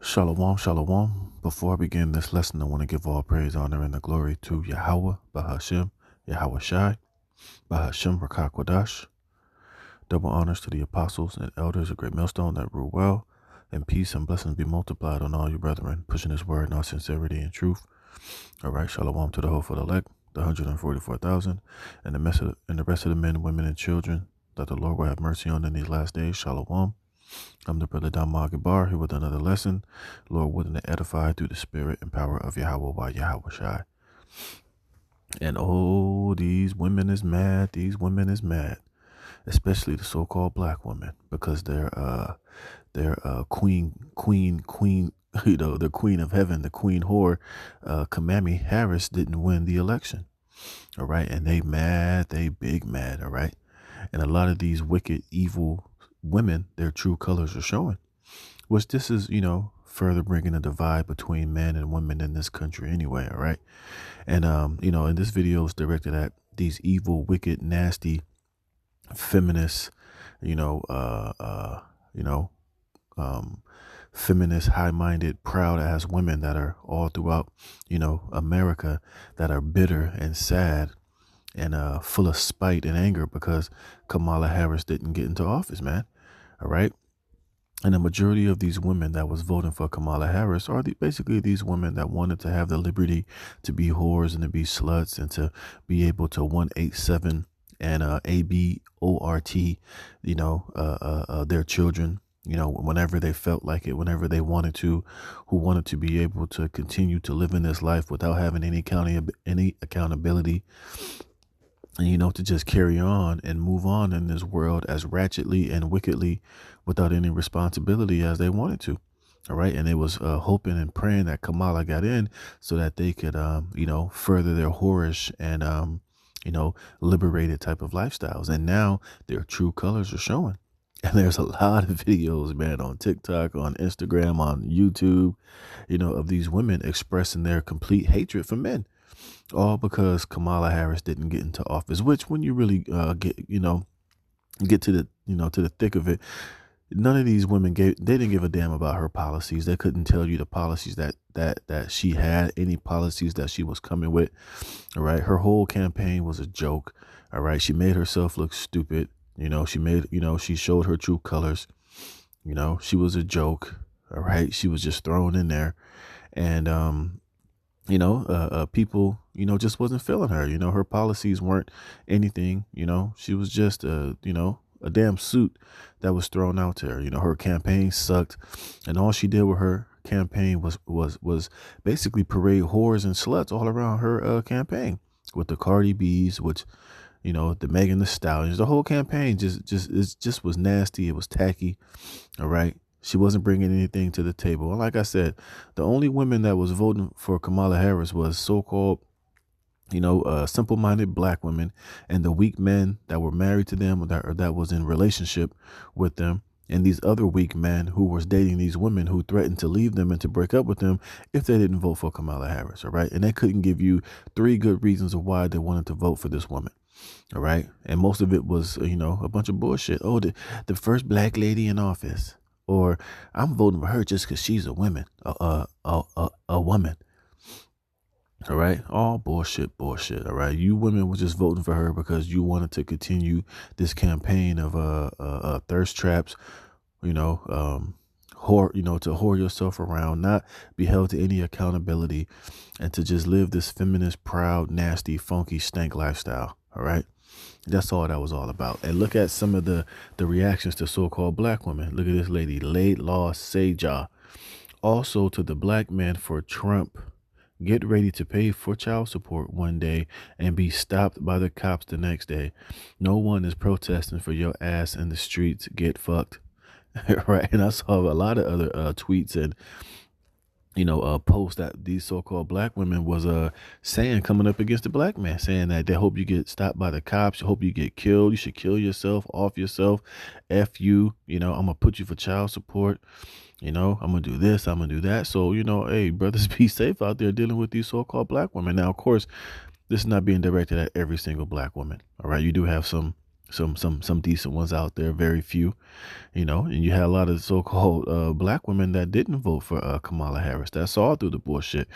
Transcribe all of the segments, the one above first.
Shalom, shalom. Before I begin this lesson, I want to give all praise, honor, and the glory to Yahweh, Bahashem, Yahweh Shai, Bahashem, Rakakwadash. Double honors to the apostles and elders of Great Millstone that rule well, and peace and blessings be multiplied on all you brethren, pushing this word in all sincerity and truth. All right, shalom to the hopeful elect, the 144,000, and the rest of the men, women, and children that the Lord will have mercy on in these last days. Shalom. I'm the brother Damar Gabar here with another lesson. Lord willing to edify through the spirit and power of Yahweh by Yahweh Shai. And oh, these women is mad. These women is mad, especially the so-called black women, because they're queen, the queen of heaven, the queen whore, Kamami Harris didn't win the election. All right, and they mad, they big mad. All right, and a lot of these wicked, evil women, their true colors are showing, which this is, further bringing a divide between men and women in this country anyway. All right. And, and this video is directed at these evil, wicked, nasty, feminist, feminist, high-minded, proud-ass women that are all throughout, America, that are bitter and sad and full of spite and anger because Kamala Harris didn't get into office, man. All right. And the majority of these women that was voting for Kamala Harris are basically these women that wanted to have the liberty to be whores and to be sluts and to be able to 187 and ABORT, their children, whenever they felt like it, whenever they wanted to, who wanted to be able to continue to live in this life without having any accountability. And, to just carry on and move on in this world as ratchetly and wickedly without any responsibility as they wanted to. All right. And they was hoping and praying that Kamala got in so that they could, further their whorish and, liberated type of lifestyles. And now their true colors are showing. And there's a lot of videos, man, on TikTok, on Instagram, on YouTube, of these women expressing their complete hatred for men. All because Kamala Harris didn't get into office, which when you really get to the thick of it, none of these women they didn't give a damn about her policies. They couldn't tell you the policies that she had, any policies that she was coming with. All right. Her whole campaign was a joke. All right. She made herself look stupid. She showed her true colors. She was a joke. All right. She was just thrown in there. And, people, just wasn't feeling her. Her policies weren't anything. She was just, a damn suit that was thrown out to her. Her campaign sucked. And all she did with her campaign was basically parade whores and sluts all around her campaign with the Cardi B's, which, the Megan Thee Stallions. The whole campaign just was nasty. It was tacky. All right. She wasn't bringing anything to the table. And like I said, the only women that was voting for Kamala Harris was so-called, simple-minded black women and the weak men that were married to them or that was in relationship with them. And these other weak men who was dating these women who threatened to leave them and to break up with them if they didn't vote for Kamala Harris. All right. And they couldn't give you 3 good reasons of why they wanted to vote for this woman. All right. And most of it was, a bunch of bullshit. Oh, the first black lady in office. Or I'm voting for her just because she's a woman, a woman. All right. All bullshit. All right. You women were just voting for her because you wanted to continue this campaign of thirst traps, whore, to whore yourself around, not be held to any accountability, and to just live this feminist, proud, nasty, funky, stank lifestyle. All right. That's all that was all about. And look at some of the reactions to so-called black women. Look at this lady, Laidlaw Saja. Also to the black man for Trump. Get ready to pay for child support one day and be stopped by the cops the next day. No one is protesting for your ass in the streets. Get fucked. Right. And I saw a lot of other tweets and post that these so-called black women was saying, coming up against the black man, saying that they hope you get stopped by the cops. You hope you get killed. You should kill yourself, off yourself. F you, I'm going to put you for child support. I'm going to do this. I'm going to do that. So, hey, brothers, be safe out there dealing with these so-called black women. Now, of course, this is not being directed at every single black woman. All right. You do have some some decent ones out there, very few, and you had a lot of so-called black women that didn't vote for Kamala Harris, that saw through the bullshit,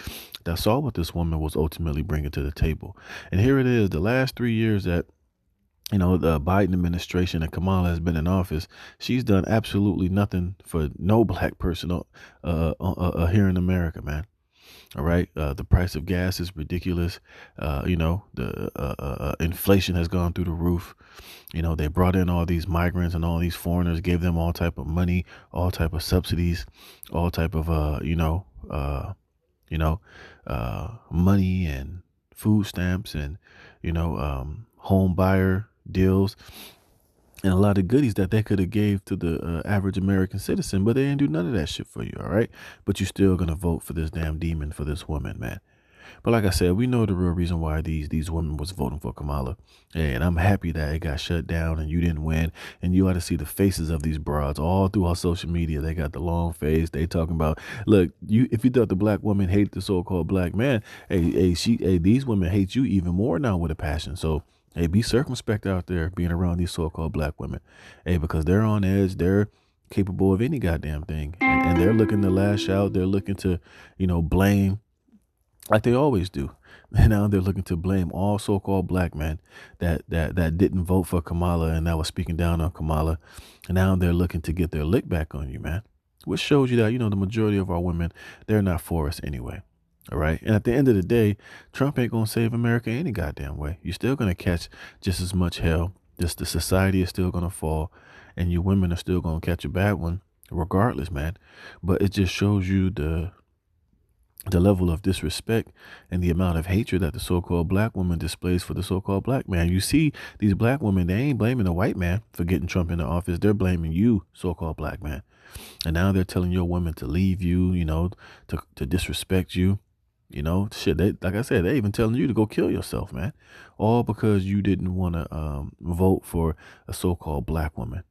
that saw what this woman was ultimately bringing to the table. And here it is, the last 3 years that the Biden administration and Kamala has been in office, she's done absolutely nothing for no black person here in America, man. All right. The price of gas is ridiculous. The inflation has gone through the roof. They brought in all these migrants and all these foreigners, gave them all type of money, all type of subsidies, all type of, money and food stamps and, home buyer deals and a lot of goodies that they could have gave to the average American citizen, but they didn't do none of that shit for you. All right. But you're still going to vote for this damn demon, for this woman, man. But like I said, we know the real reason why these women was voting for Kamala. And I'm happy that it got shut down and you didn't win. And you ought to see the faces of these broads all through our social media. They got the long face. They talking about, look, if you thought the black woman hated the so-called black man, these women hate you even more now with a passion. So, hey, be circumspect out there being around these so-called black women. Hey, because they're on edge. They're capable of any goddamn thing. And they're looking to lash out. They're looking to, blame like they always do. And now they're looking to blame all so-called black men that didn't vote for Kamala and that was speaking down on Kamala. And now they're looking to get their lick back on you, man. Which shows you that, the majority of our women, they're not for us anyway. All right. And at the end of the day, Trump ain't going to save America any goddamn way. You're still going to catch just as much hell. Just the society is still going to fall and you women are still going to catch a bad one regardless, man. But it just shows you the level of disrespect and the amount of hatred that the so-called black woman displays for the so-called black man. You see, these black women, they ain't blaming the white man for getting Trump into office. They're blaming you, so-called black man. And now they're telling your woman to leave you, to disrespect you. Shit, like I said, they even telling you to go kill yourself, man. All because you didn't want to vote for a so-called black woman.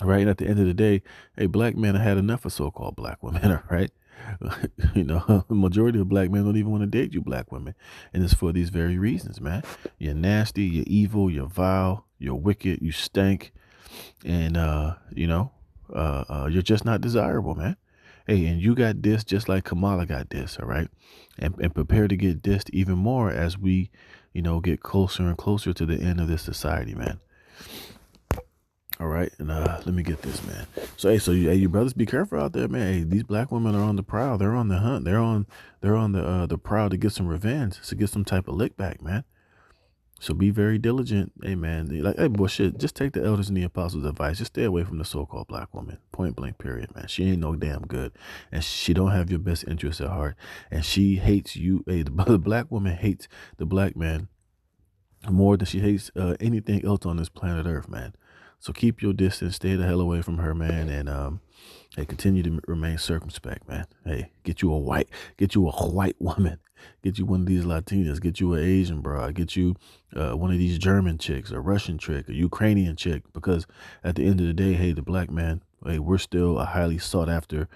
All right. And at the end of the day, hey, black men have had enough of so-called black women. All right. The majority of black men don't even want to date you black women. And it's for these very reasons, man. You're nasty, you're evil, you're vile, you're wicked, you stink. And, you're just not desirable, man. Hey, and you got this just like Kamala got this, all right? And prepare to get dissed even more as we, get closer and closer to the end of this society, man. All right, and let me get this, man. So, hey, you brothers, be careful out there, man. Hey, these black women are on the prowl. They're on the hunt. They're on the prowl to get some revenge, to get some type of lick back, man. So be very diligent. Hey, man. Hey, boy, shit, just take the elders and the apostles' advice. Just stay away from the so-called black woman. Point blank, period, man. She ain't no damn good. And she don't have your best interests at heart. And she hates you. Hey, the black woman hates the black man more than she hates anything else on this planet Earth, man. So keep your distance. Stay the hell away from her, man. And hey, continue to remain circumspect, man. Hey, get you a white woman. Get you one of these Latinas. Get you an Asian broad. Get you one of these German chicks, a Russian chick, a Ukrainian chick. Because at the end of the day, hey, the black man, hey, we're still a highly sought after,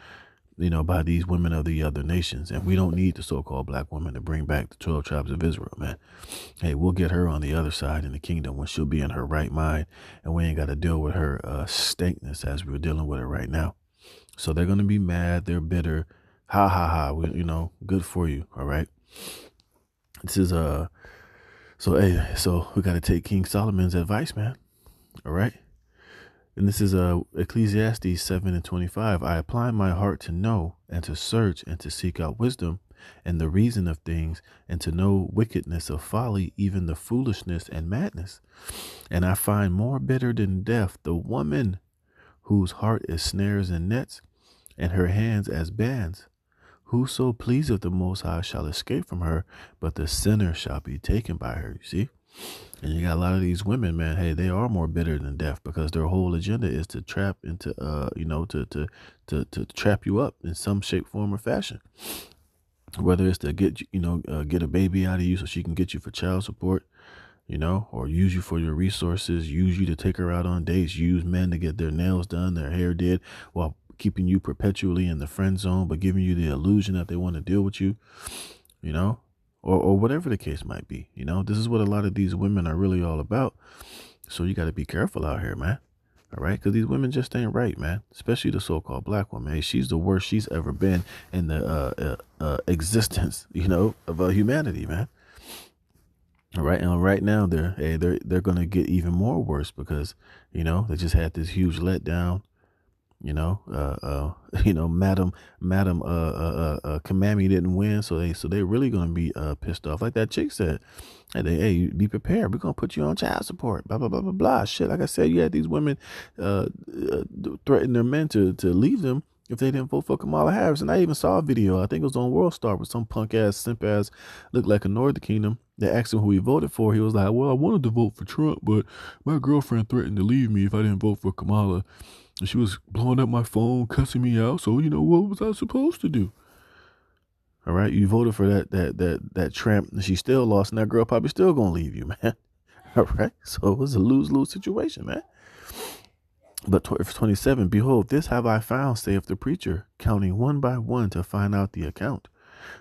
by these women of the other nations. And we don't need the so-called black woman to bring back the 12 tribes of Israel, man. Hey, we'll get her on the other side in the kingdom when she'll be in her right mind. And we ain't got to deal with her stankness as we're dealing with her right now. So they're going to be mad. They're bitter. Ha, ha, ha. Good for you. All right. This is, so we got to take King Solomon's advice, man. All right. And this is Ecclesiastes 7:25. I apply my heart to know and to search and to seek out wisdom and the reason of things and to know wickedness of folly, even the foolishness and madness. And I find more bitter than death the woman whose heart is snares and nets and her hands as bands. Whoso pleaseth the Most High shall escape from her, but the sinner shall be taken by her. You see? And you got a lot of these women, man. Hey, they are more bitter than death because their whole agenda is to trap into, to trap you up in some shape, form, or fashion. Whether it's to get get a baby out of you so she can get you for child support, or use you for your resources, use you to take her out on dates, use men to get their nails done, their hair did, while keeping you perpetually in the friend zone, but giving you the illusion that they want to deal with you, or whatever the case might be. This is what a lot of these women are really all about. So you got to be careful out here, man. All right, because these women just ain't right, man. Especially the so-called black woman. Hey, she's the worst she's ever been in the existence, of humanity, man. All right, and right now they're gonna get even more worse because they just had this huge letdown. You know, Madam Kamami didn't win, so they really gonna be pissed off. Like that chick said, hey, you be prepared. We're gonna put you on child support. Blah blah blah blah blah. Shit, like I said, you had these women threaten their men to leave them if they didn't vote for Kamala Harris. And I even saw a video. I think it was on World Star with some punk ass simp ass looked like a Northern Kingdom. They asked him who he voted for. He was like, "Well, I wanted to vote for Trump, but my girlfriend threatened to leave me if I didn't vote for Kamala." And she was blowing up my phone, cussing me out. So, what was I supposed to do? All right, you voted for that tramp, and she still lost, and that girl probably still gonna leave you, man. All right, so it was a lose-lose situation, man. But 27, behold, this have I found, saith the preacher, counting one by one to find out the account,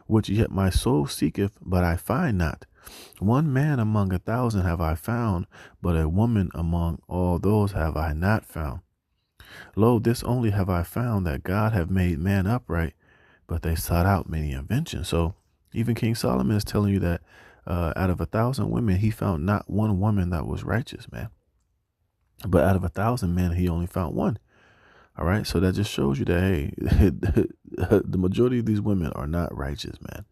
which yet my soul seeketh, but I find not. One man among 1,000 have I found, but a woman among all those have I not found. Lo, this only have I found, that God have made man upright, but they sought out many inventions. So even King Solomon is telling you that out of 1,000 women, he found not one woman that was righteous, man. But out of 1,000 men, he only found one. All right. So that just shows you that, hey, the majority of these women are not righteous, man.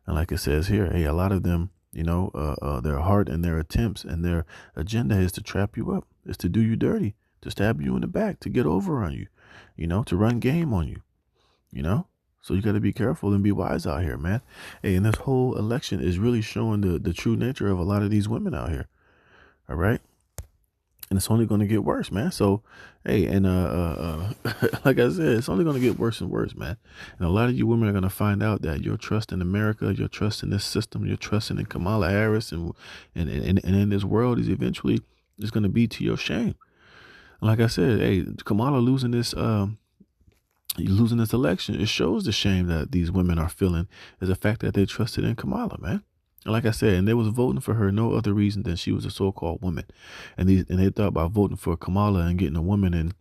And like it says here, hey, a lot of them, their heart and their attempts and their agenda is to trap you up, is to do you dirty, to stab you in the back, to get over on you, to run game on you. So you got to be careful and be wise out here, man. Hey, and this whole election is really showing the true nature of a lot of these women out here. All right. And it's only going to get worse, man. So, hey, and like I said, it's only going to get worse and worse, man. And a lot of you women are going to find out that your trust in America, your trust in this system, your trust in Kamala Harris, and in this world is eventually is going to be to your shame. And like I said, hey, Kamala losing this election, it shows the shame that these women are feeling is the fact that they trusted in Kamala, man. And like I said, and they was voting for her no other reason than she was a so-called woman, and they thought by voting for Kamala and getting a woman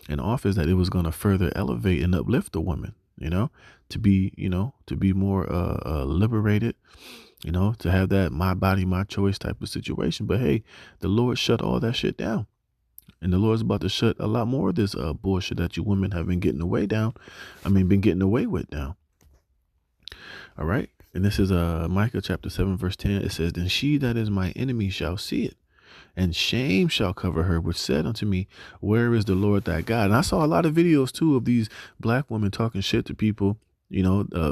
in office that it was going to further elevate and uplift the woman, to be more liberated, to have that my body, my choice type of situation. But hey, the Lord shut all that shit down. And the Lord's about to shut a lot more of this bullshit that you women have been getting away with down. All right. And this is Micah chapter 7, verse 10. It says, then she that is my enemy shall see it, and shame shall cover her, which said unto me, where is the Lord thy God? And I saw a lot of videos too of these black women talking shit to people,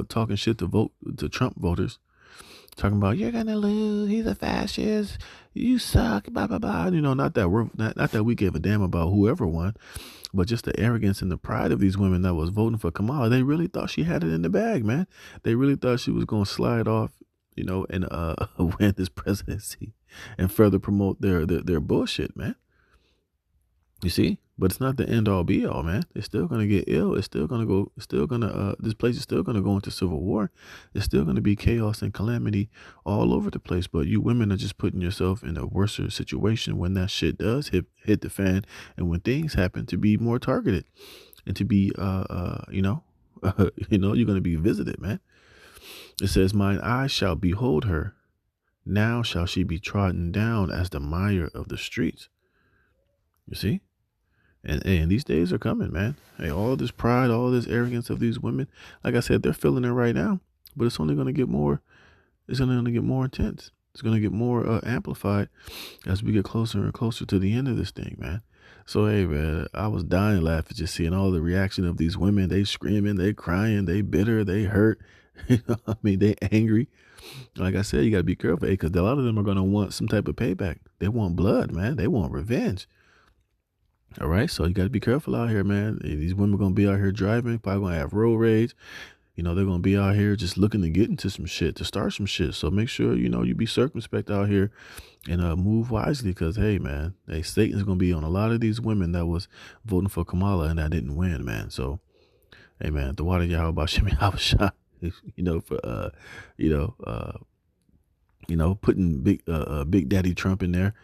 talking shit to Trump voters, talking about you're gonna lose, he's a fascist, you suck, blah blah blah. Not that we give a damn about whoever won, but just the arrogance and the pride of these women that was voting for Kamala. They really thought she had it in the bag, man. They really thought she was gonna slide off, and win this presidency and further promote their bullshit, man. You see? But it's not the end all be all, man. It's still going to get ill. It's still going to go, this place is still going to go into civil war. There's still going to be chaos and calamity all over the place. But you women are just putting yourself in a worse situation when that shit does hit the fan, and when things happen, to be more targeted and to be, you're going to be visited, man. It says, mine eyes shall behold her. Now shall she be trodden down as the mire of the streets. You see? And these days are coming, man. Hey, all this pride, all this arrogance of these women, like I said, they're feeling it right now, but it's only going to get more. It's only going to get more intense. It's going to get more amplified as we get closer and closer to the end of this thing, man. So, hey, man, I was dying laughing just seeing all the reaction of these women. They screaming, they crying, they bitter, they hurt. They angry. Like I said, you got to be careful, because a lot of them are going to want some type of payback. They want blood, man. They want revenge. All right, so you got to be careful out here, man. These women are going to be out here driving, probably going to have road rage. They're going to be out here just looking to get into some shit, to start some shit. So make sure, you be circumspect out here and move wisely, because, hey, man, Satan's going to be on a lot of these women that was voting for Kamala and that didn't win, man. So, hey, man, the water Yahweh Bashim Yahushua, for, putting Big Daddy Trump in there.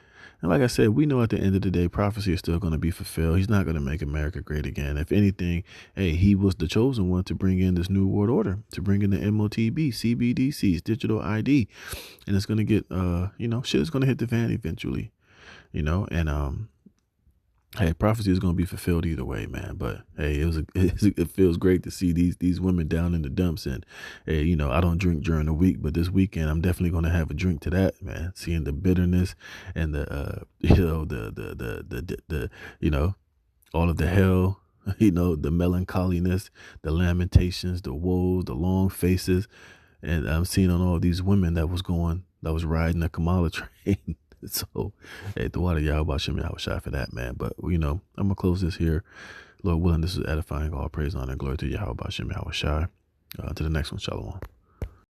And like I said, we know at the end of the day, prophecy is still going to be fulfilled. He's not going to make America great again. If anything, hey, he was the chosen one to bring in this new world order, to bring in the MOTB, CBDCs, digital ID. And it's going to get, shit is going to hit the fan eventually, and, hey, prophecy is going to be fulfilled either way, man. But hey, it feels great to see these women down in the dumps. And hey, I don't drink during the week, but this weekend I'm definitely going to have a drink to that, man. Seeing the bitterness and the all of the hell, the melancholiness, the lamentations, the woes, the long faces, and I'm seeing on all these women that was riding the Kamala train. So, hey, the water Yahweh Shem Yahweh Shai for that, man. But, I'm going to close this here. Lord willing, this is edifying. All praise, honor, and glory to Yahweh Shem Yahweh Shai. To the next one, Shalom.